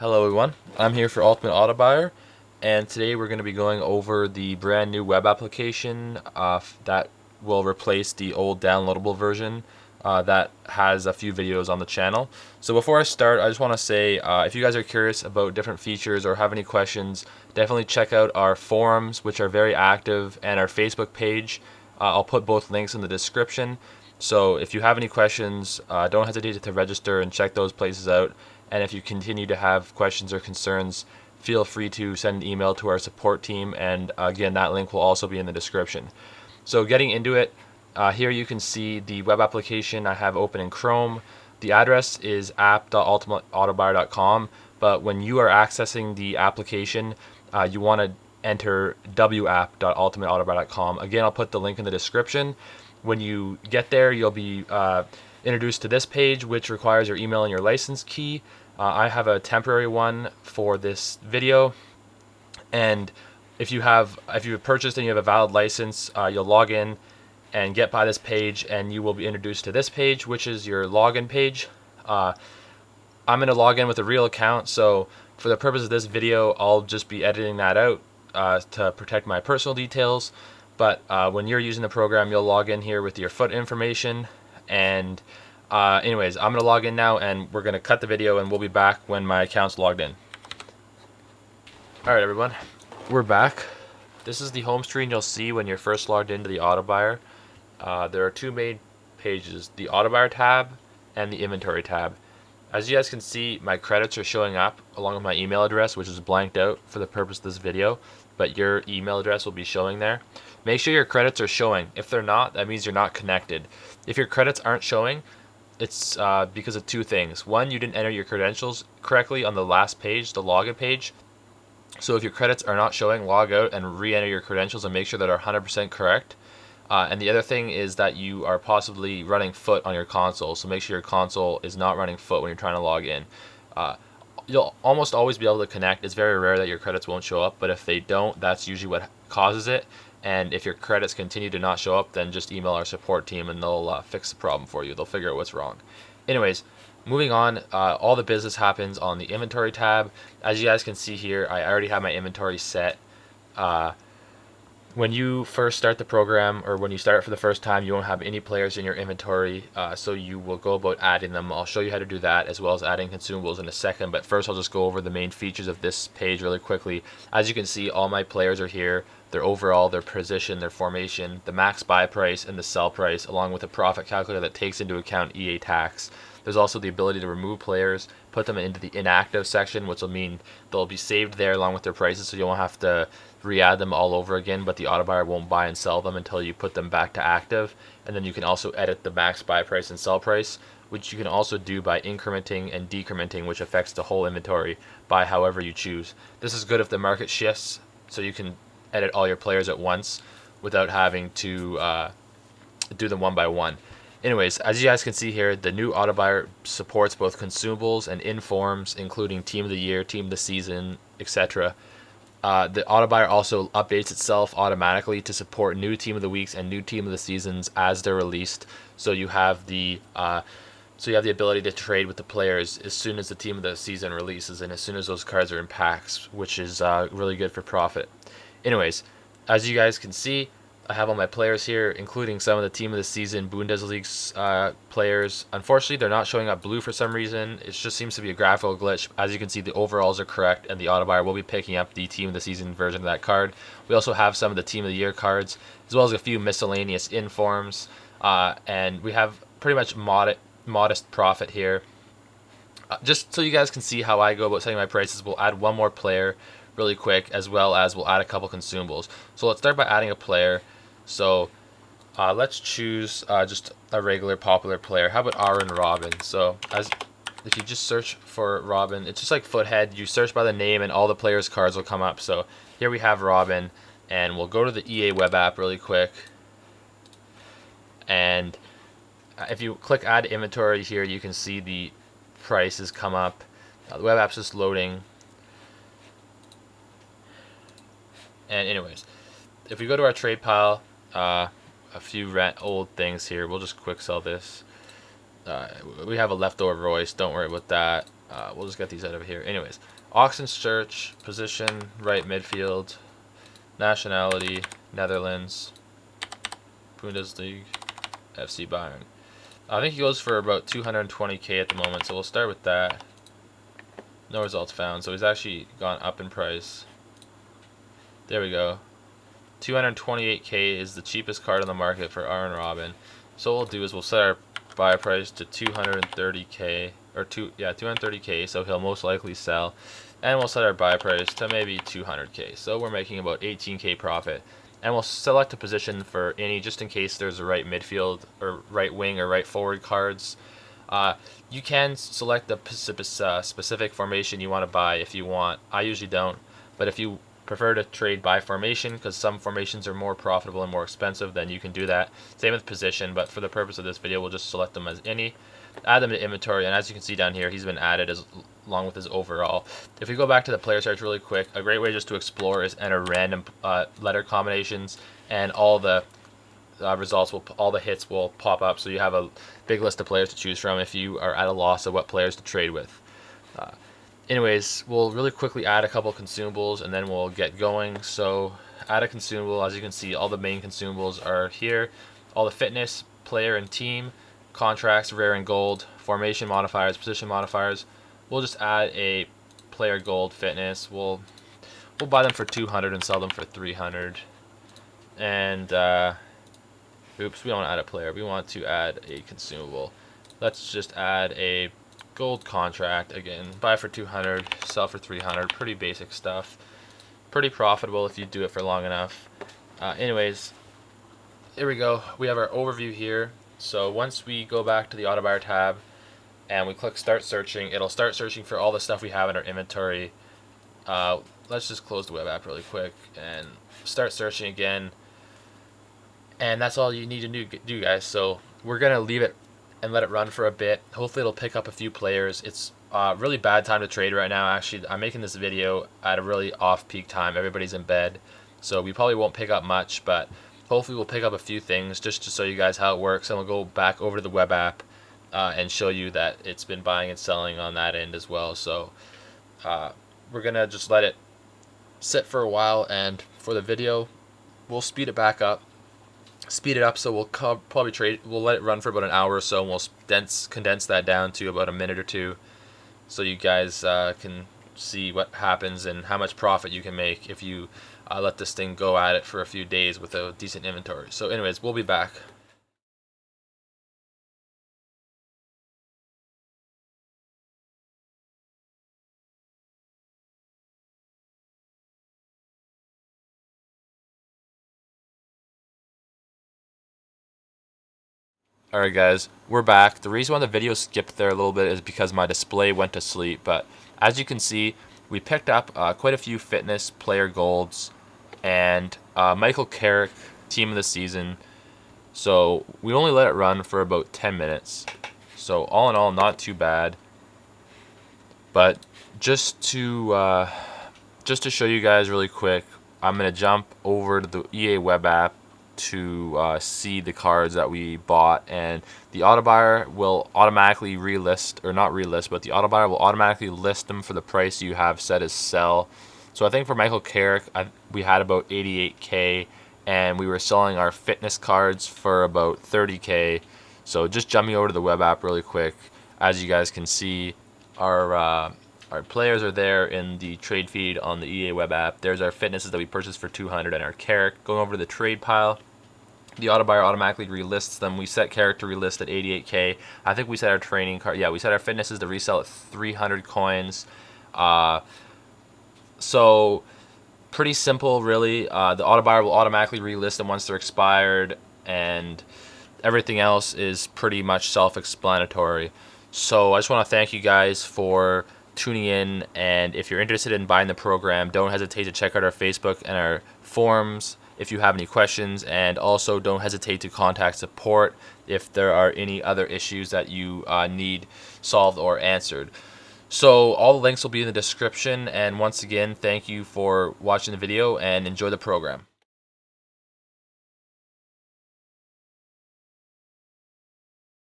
Hello everyone, I'm here for Ultimate Autobuyer, and today we're going to be going over the brand new web application that will replace the old downloadable version that has a few videos on the channel. So before I start, I just want to say if you guys are curious about different features or have any questions, definitely check out our forums, which are very active, and our Facebook page. I'll put both links in the description. So if you have any questions, don't hesitate to register and check those places out. And if you continue to have questions or concerns, feel free to send an email to our support team. And again, that link will also be in the description. So getting into it, here you can see the web application I have open in Chrome. The address is app.ultimateautobuyer.com, but when you are accessing the application, you want to enter wapp.ultimateautobuyer.com. Again, I'll put the link in the description. When you get there, you'll be introduced to this page, which requires your email and your license key. I have a temporary one for this video, and if you have purchased and you have a valid license, you'll log in and get by this page, and you will be introduced to this page, which is your login page. I'm going to log in with a real account, so for the purpose of this video, I'll just be editing that out to protect my personal details. But when you're using the program, you'll log in here with your FUT information. And anyways, I'm going to log in now, and we're going to cut the video, and we'll be back when my account's logged in. Alright everyone, we're back. This is the home screen you'll see when you're first logged into the Autobuyer. There are two main pages, the Autobuyer tab and the Inventory tab. As you guys can see, my credits are showing up along with my email address, which is blanked out for the purpose of this video, but your email address will be showing there. Make sure your credits are showing. If they're not, that means you're not connected. If your credits aren't showing, it's because of two things. One, you didn't enter your credentials correctly on the last page, the login page. So if your credits are not showing, log out and re-enter your credentials and make sure that are 100% correct. And the other thing is that you are possibly running FUT on your console, so make sure your console is not running FUT when you're trying to log in. You'll almost always be able to connect. It's very rare that your credits won't show up, but if they don't, that's usually what causes it. And if your credits continue to not show up, then just email our support team and they'll fix the problem for you. They'll figure out what's wrong. Anyways, moving on, all the business happens on the Inventory tab. As you guys can see here, I already have my inventory set. When you first start the program, or when you start it for the first time, you won't have any players in your inventory, so you will go about adding them. I'll show you how to do that, as well as adding consumables in a second, but first I'll just go over the main features of this page really quickly. As you can see, all my players are here, their overall, their position, their formation, the max buy price, and the sell price, along with a profit calculator that takes into account EA tax. There's also the ability to remove players, put them into the inactive section, which will mean they'll be saved there along with their prices, so you won't have to re-add them all over again, but the Autobuyer won't buy and sell them until you put them back to active. And then you can also edit the max buy price and sell price, which you can also do by incrementing and decrementing, which affects the whole inventory by however you choose. This is good if the market shifts, so you can edit all your players at once without having to do them one by one. Anyways, as you guys can see here, the new Autobuyer supports both consumables and informs, including Team of the Year, Team of the Season, etc. The Autobuyer also updates itself automatically to support new Team of the Weeks and new Team of the Seasons as they're released. So you have the ability to trade with the players as soon as the Team of the Season releases and as soon as those cards are in packs, which is really good for profit. Anyways, as you guys can see, I have all my players here, including some of the Team of the Season Bundesliga players. Unfortunately, they're not showing up blue for some reason. It just seems to be a graphical glitch. As you can see, the overalls are correct, and the Autobuyer will be picking up the Team of the Season version of that card. We also have some of the Team of the Year cards, as well as a few miscellaneous informs, and we have pretty much modest profit here. Just so you guys can see how I go about setting my prices, we'll add one more player really quick, as well as we'll add a couple consumables. So let's start by adding a player. So let's choose just a regular popular player. How about Aaron Robin? So if you just search for Robin, it's just like Foothead. You search by the name and all the players' cards will come up. So here we have Robin, and we'll go to the EA web app really quick. And if you click add inventory here, you can see the prices come up. The web app's just loading. And anyways, if we go to our trade pile, a few old things here. We'll just quick sell this. We have a leftover Royce. Don't worry about that. We'll just get these out of here. Anyways, auction search, position, right midfield, nationality, Netherlands, Bundesliga, FC Bayern. I think he goes for about 220k at the moment, so we'll start with that. No results found, so he's actually gone up in price. There we go. 228k is the cheapest card on the market for Arjen Robben. So what we'll do is we'll set our buy price to 230k, or 230k, so he'll most likely sell. And we'll set our buy price to maybe 200k, so we're making about 18k profit. And we'll select a position for any, just in case there's a right midfield or right wing or right forward cards. You can select the specific formation you want to buy if you want. I usually don't, but if you prefer to trade by formation, because some formations are more profitable and more expensive, then you can do that. Same with position, but for the purpose of this video, we'll just select them as any, add them to inventory, and as you can see down here, he's been added along with his overall. If we go back to the player search really quick, a great way just to explore is enter random letter combinations, and all the results all the hits will pop up, so you have a big list of players to choose from if you are at a loss of what players to trade with. Anyways, we'll really quickly add a couple consumables and then we'll get going. So add a consumable. As you can see, all the main consumables are here. All the fitness, player and team, contracts, rare and gold, formation modifiers, position modifiers. We'll just add a player gold fitness. We'll buy them for 200 and sell them for 300. And oops, we don't want to add a player. We want to add a consumable. Let's just add a gold contract. Again, buy for 200, sell for 300. Pretty basic stuff. Pretty profitable if you do it for long enough. Anyways, here we go. We have our overview here. So once we go back to the Autobuyer tab and we click start searching, it'll start searching for all the stuff we have in our inventory. Let's just close the web app really quick and start searching again. And that's all you need to do, guys. So we're gonna leave it and let it run for a bit. Hopefully it'll pick up a few players. It's a really bad time to trade right now. Actually, I'm making this video at a really off-peak time. Everybody's in bed, so we probably won't pick up much, but hopefully we'll pick up a few things just to show you guys how it works. And we'll go back over to the web app and show you that it's been buying and selling on that end as well. So we're gonna just let it sit for a while, and for the video, we'll speed it back up. Speed it up, so we'll probably trade. We'll let it run for about an hour or so, and we'll condense that down to about a minute or two, so you guys can see what happens and how much profit you can make if you let this thing go at it for a few days with a decent inventory. So, anyways, we'll be back. Alright guys, we're back. The reason why the video skipped there a little bit is because my display went to sleep, but as you can see, we picked up quite a few fitness player golds and Michael Carrick, team of the season. So we only let it run for about 10 minutes. So all in all, not too bad. But just to show you guys really quick, I'm going to jump over to the EA web app to see the cards that we bought, and the Autobuyer will automatically relist, or not relist, but the Autobuyer will automatically list them for the price you have set as sell. So I think for Michael Carrick, we had about 88k, and we were selling our fitness cards for about 30k. So just jumping over to the web app really quick, as you guys can see, our players are there in the trade feed on the EA web app. There's our fitnesses that we purchased for 200 and our Carrick. Going over to the trade pile, the Autobuyer automatically relists them. We set Carrick to relist at 88k. I think we set our training card. Yeah, we set our fitnesses to resell at 300 coins. So pretty simple, really. The Autobuyer will automatically relist them once they're expired, and everything else is pretty much self-explanatory. So I just want to thank you guys for tuning in, and if you're interested in buying the program, don't hesitate to check out our Facebook and our forums if you have any questions, and also don't hesitate to contact support if there are any other issues that you need solved or answered. So all the links will be in the description, and once again, thank you for watching the video and enjoy the program.